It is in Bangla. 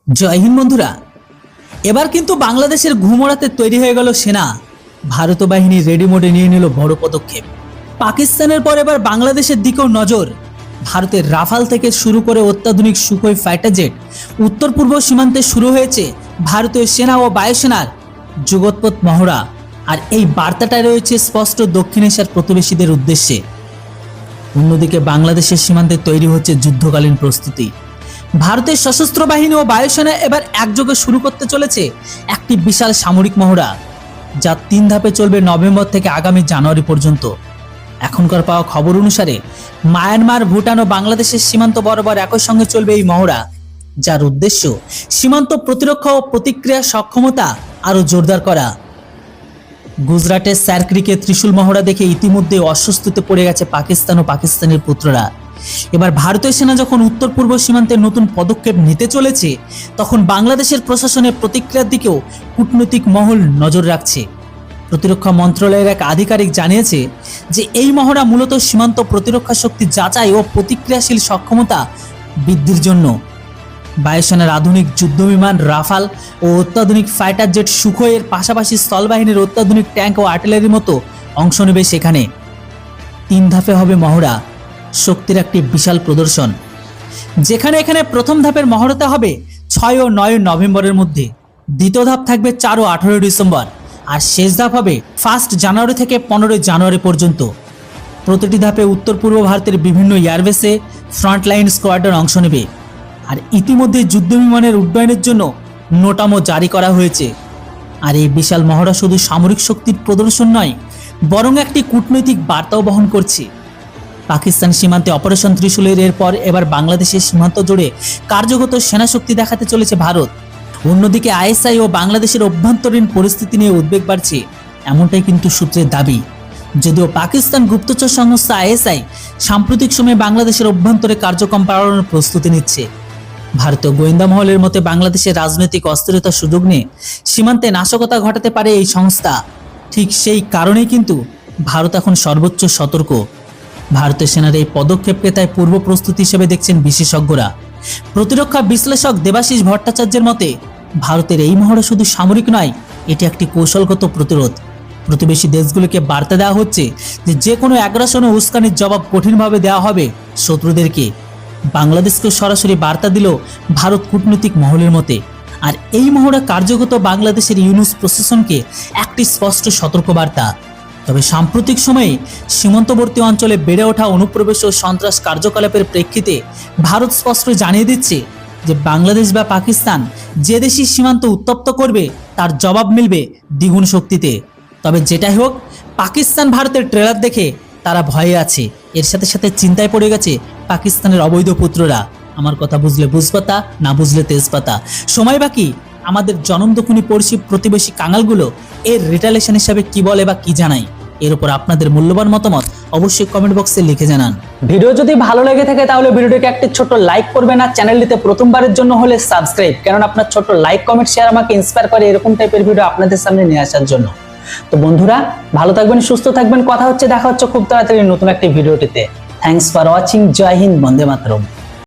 জয় হিন্দ বন্ধুরা। এবার কিন্তু বাংলাদেশের ঘুমোড়াতে তৈরি হয়ে গেল সেনা। ভারত বাহিনী রেডি মোডে নিয়ে নিল বড় পদক্ষেপ। পাকিস্তানের পর এবার বাংলাদেশের দিকেও নজর। ভারতের রাফাল থেকে শুরু করে অত্যাধুনিক সুখোই ফাইটার জেট উত্তর পূর্ব সীমান্তে শুরু হয়েছে ভারতীয় সেনা ও বায়ুসেনার যুগোৎপত মহড়া। আর এই বার্তাটা রয়েছে স্পষ্ট দক্ষিণ এশিয়ার প্রতিবেশীদের উদ্দেশ্যে। অন্যদিকে বাংলাদেশের সীমান্তে তৈরি হচ্ছে যুদ্ধকালীন প্রস্তুতি। ভারতের সশস্ত্র বাহিনী ও বায়ুসেনা এবার একযোগে শুরু করতে চলেছে একটি বিশাল সামরিক মহড়া, যা 3 ধাপে চলবে নভেম্বর থেকে আগামী জানুয়ারি পর্যন্ত। এখনকার পাওয়া খবর অনুসারে মায়ানমার, ভুটান ও বাংলাদেশের সীমান্ত বরাবর একই সঙ্গে চলবে এই মহড়া, যার উদ্দেশ্য সীমান্ত প্রতিরক্ষা ও প্রতিক্রিয়া সক্ষমতা আরও জোরদার করা। গুজরাটের স্যারক্রিকে ত্রিশূল মহড়া দেখে ইতিমধ্যে অস্বস্তিতে পড়ে গেছে পাকিস্তান ও পাকিস্তানের পুত্ররা। এবার ভারতীয় সেনা যখন উত্তর পূর্ব সীমান্তে নতুন পদক্ষেপ নিতে চলেছে, তখন বাংলাদেশের প্রশাসনের প্রতিক্রিয়ার দিকেও কূটনৈতিক মহল নজর রাখছে। প্রতিরক্ষা মন্ত্রণালয়ের এক আধিকারিক জানিয়েছে যে এই মহড়া মূলত সীমান্ত প্রতিরক্ষা শক্তি যাচাই ও প্রতিক্রিয়াশীল সক্ষমতা বৃদ্ধির জন্য। বায়ুসেনার আধুনিক যুদ্ধবিমান রাফাল ও অত্যাধুনিক ফাইটার জেট সুখোইয়ের পাশাপাশি স্থলবাহিনীর অত্যাধুনিক ট্যাঙ্ক ও আর্টিলারির মতো অংশ নেবে সেখানে। 3 ধাপে হবে মহড়া, শক্তির একটি বিশাল প্রদর্শন। যেখানে এখানে প্রথম ধাপের মহড়াতে হবে 6 ও 9 নভেম্বরের মধ্যে, দ্বিতীয় ধাপ থাকবে 4 ও 18 ডিসেম্বর, আর শেষ ধাপ হবে 1 জানুয়ারি থেকে 15 জানুয়ারি পর্যন্ত। প্রতিটি ধাপে উত্তর পূর্ব ভারতের বিভিন্ন এয়ারবেসে ফ্রন্টলাইন স্কোয়াড্রন অংশ নেবে। আর ইতিমধ্যে যুদ্ধবিমানের উড্ডয়নের জন্য নোটামো জারি করা হয়েছে। আর এই বিশাল মহড়া শুধু সামরিক শক্তির প্রদর্শন নয়, বরং একটি কূটনৈতিক বার্তাও বহন করছে। পাকিস্তান সীমান্তে অপারেশন ত্রিশূলের এরপর এবার বাংলাদেশের সীমান্ত জুড়ে কার্যগত সেনা শক্তি দেখাতে চলেছে ভারত। অন্যদিকে আইএসআই ও বাংলাদেশের অভ্যন্তরীণ পরিস্থিতি নিয়ে উদ্বেগ বাড়ছে, এমনটাই কিন্তু সূত্রের দাবি। যদিও পাকিস্তান গুপ্তচর সংস্থা আইএসআই সাম্প্রতিক সময়ে বাংলাদেশের অভ্যন্তরে কার্যক্রম বাড়ানোর প্রস্তুতি নিচ্ছে। ভারতীয় গোয়েন্দা মহলের মতে বাংলাদেশের রাজনৈতিক অস্থিরতার সুযোগ নিয়ে সীমান্তে নাশকতা ঘটাতে পারে এই সংস্থা। ঠিক সেই কারণেই কিন্তু ভারত এখন সর্বোচ্চ সতর্ক। ভারতীয় সেনার এই পদক্ষেপকে তাই পূর্ব প্রস্তুতি হিসেবে দেখছেন বিশেষজ্ঞরা। প্রতিরক্ষা বিশ্লেষক দেবাশিস ভট্টাচার্যের মতে ভারতের এই মহড়া শুধু সামরিক নয়, এটি একটি কৌশলগত প্রতিরোধ। প্রতিবেশী দেশগুলোকে বার্তা দেওয়া হচ্ছে যে কোনো আগ্রাসন ও উস্কানির জবাব কঠিনভাবে দেওয়া হবে শত্রুদেরকে। বাংলাদেশকে সরাসরি বার্তা দিল ভারত কূটনৈতিক মহলের মতে। আর এই মহড়া কার্যগত বাংলাদেশের ইউনুস প্রশাসনকে একটি স্পষ্ট সতর্কবার্তা। তবে সাম্প্রতিক সময়ে সীমান্তবর্তী অঞ্চলে বেড়ে ওঠা অনুপ্রবেশ ও সন্ত্রাস কার্যকলাপের প্রেক্ষিতে ভারত স্পষ্ট জানিয়ে দিচ্ছে যে বাংলাদেশ বা পাকিস্তান যে দেশই সীমান্ত উত্তপ্ত করবে তার জবাব মিলবে দ্বিগুণ শক্তিতে। তবে যেটাই হোক, পাকিস্তান ভারতের ট্রেলার দেখে তারা ভয়ে আছে, এর সাথে সাথে চিন্তায় পড়ে গেছে পাকিস্তানের অবৈধ পুত্ররা। আমার কথা বুঝলে বুঝপাতা, না বুঝলে তেজপাতা। সময় বাকি, আমাদের জনমদখনী প্রতিবেশী কাঙালগুলো এর রিটালিয়েশন হিসাবে কি বলে বা কি জানায়, এর উপর আপনাদের মূল্যবান মতামত অবশ্যই কমেন্ট বক্সে লিখে জানান। ভিডিও যদি ভালো লেগে থাকে তাহলে ভিডিওটিকে একটি ছোট লাইক করবেন, আর চ্যানেলটিতে প্রথমবারের জন্য হলে সাবস্ক্রাইব, কারণ আপনার ছোট লাইক, কমেন্ট, শেয়ার আমাকে ইন্সপায়ার করে এরকম টাইপের ভিডিও আপনাদের সামনে নিয়ে আসার জন্য। তো বন্ধুরা, ভালো থাকবেন, সুস্থ থাকবেন। দেখা হচ্ছে খুব তাড়াতাড়ি নতুন একটি ভিডিওটিতে। Thanks for watching. Jai Hind, Vande Mataram.